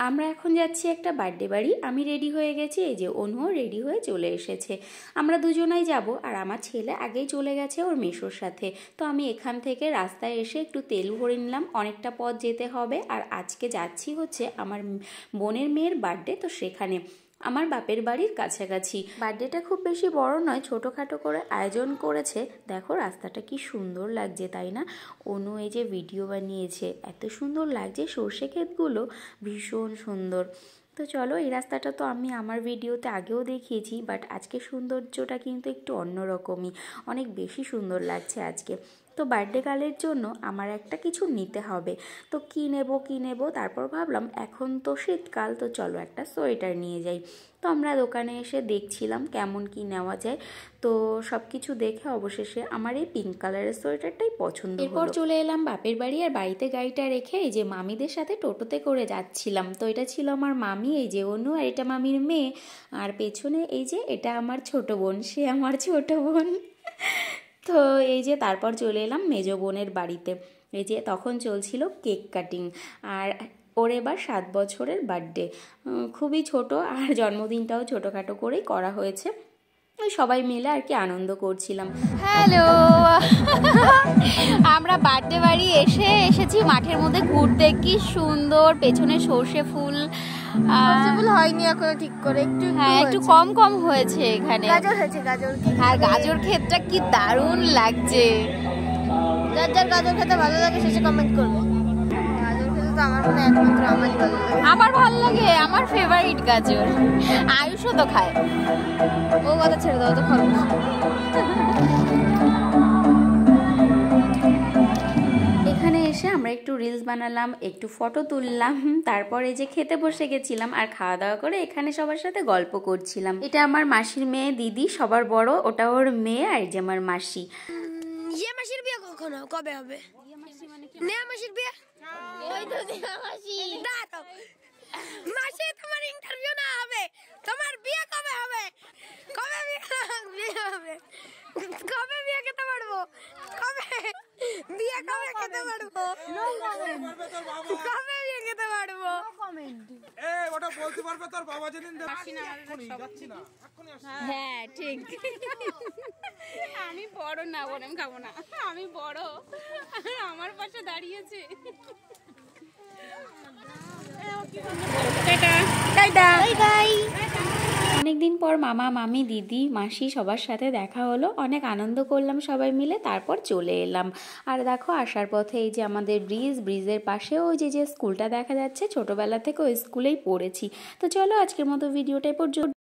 আমরা এখন যাচ্ছি একটা বার্থডে বাড়ি। আমি রেডি হয়ে গেছি, এই যে অনুও রেডি হয়ে চলে এসেছে। আমরা দুজনাই যাব, আর আমার ছেলে আগেই চলে গেছে ওর মেসোর সাথে। তো আমি এখান থেকে রাস্তায় এসে একটু তেল ভরে নিলাম, অনেকটা পথ যেতে হবে। আর আজকে যাচ্ছি হচ্ছে আমার বোনের মেয়ের বার্থডে, তো সেখানে আমার বাপের বাড়ির কাছাকাছি। বার্থডেটা খুব বেশি বড় নয়, ছোটোখাটো করে আয়োজন করেছে। দেখো রাস্তাটা কি সুন্দর লাগছে, তাই না? অনু এই যে ভিডিও বানিয়েছে, এত সুন্দর লাগছে, সর্ষে ক্ষেতগুলো ভীষণ সুন্দর। তো চলো, এই রাস্তাটা তো আমি আমার ভিডিওতে আগেও দেখিয়েছি, বাট আজকে সৌন্দর্যটা কিন্তু একটু অন্যরকমই, অনেক বেশি সুন্দর লাগছে আজকে। তো বার্থডে গার্লের জন্য আমার একটা কিছু নিতে হবে। তো কী নেব, তারপর ভাবলাম এখন তো শীতকাল, তো চলো একটা সোয়েটার নিয়ে যাই। তো আমরা দোকানে এসে দেখছিলাম কেমন কি নেওয়া যায়। তো সব কিছু দেখে অবশেষে আমার এই পিঙ্ক কালারের সোয়েটারটাই পছন্দ হলো। এরপর চলে এলাম বাপের বাড়ি, আর বাড়িতে গাড়িটা রেখে এই যে মামিদের সাথে টোটোতে করে যাচ্ছিলাম। তো এটা ছিল আমার মামি, এই যে অনু, আর এটা মামির মেয়ে। আর পেছনে এই যে এটা আমার ছোট বোন, সে আমার ছোট বোন। তো এই যে তারপর চলে এলাম মেজো বোনের বাড়িতে। এই যে তখন চলছিল কেক কাটিং, আর ওর এবার 7 বছরের বার্থডে। খুবই ছোট, আর জন্মদিনটাও ছোটোখাটো করেই করা হয়েছে। সবাই মিলে আর কি আনন্দ করছিলাম। হ্যালো, আমরা বার্থডে বাড়ি এসেছি মাঠের মধ্যে ঘুরতে। কি সুন্দর, পেছনে সর্ষে ফুল হয়নি এখনো ঠিক করে, একটু কম হয়েছে এখানে। গাজর হয়েছে, আর গাজর ক্ষেতটা কি দারুণ লাগছে। যার যার গাজর খেতে ভালো লাগে শেষে কমেন্ট করবে। গাজর খেতে তো আমার মনে একমাত্র আমারই ভালো লাগে। আমার ভালো লাগে, আমার ফেভারিট গাজর। আয়ুষও তো খায়। ও কথা ছেড়ে দাও, তো খাবো। এখানে এসে আমরা একটু রিলস বানালাম, একটু ফটো তুললাম, তারপর এই যে খেতে বসে গেছিলাম। আর খাওয়া দাওয়া করে এখানে সবার সাথে গল্প করছিলাম। এটা আমার মাসির মেয়ে দিদি, সবার বড়, ওটা ওর মেয়ে। আর এই যে আমার মাসি। ইয়ে মাসির বিয়ে কখন কবে হবে? নেয়া মাসির বিয়ে? ওই তো নেয়া মাসি। দাঁড়াও মাসি, তোমার ইন্টারভিউ না হবে, তোমার বিয়ে কবে হবে? কবে বিয়ে হবে? কবে বিয়ে খেতে পারবো? কবে বিয়ে কবে খেতে পারবো? কবে বিয়ে খেতে পারবো? এই ওটা বলতে পারবে তোর বাবা যেদিন যাচ্ছি না। হ্যাঁ ঠিক। আমি বড় না, বরং খাবো না, আমি বড়, আমার পাশে দাঁড়িয়েছে। অনেকদিন পর মামা মামি দিদি মাসি সবার সাথে দেখা হলো, অনেক আনন্দ করলাম সবাই মিলে। তারপর চলে এলাম। আর দেখো আসার পথে এই যে আমাদের ব্রিজের পাশেও ওই যে স্কুলটা দেখা যাচ্ছে, ছোটবেলা থেকে ওই স্কুলেই পড়েছি। তো চলো আজকের মতো ভিডিওটা পর্যন্ত।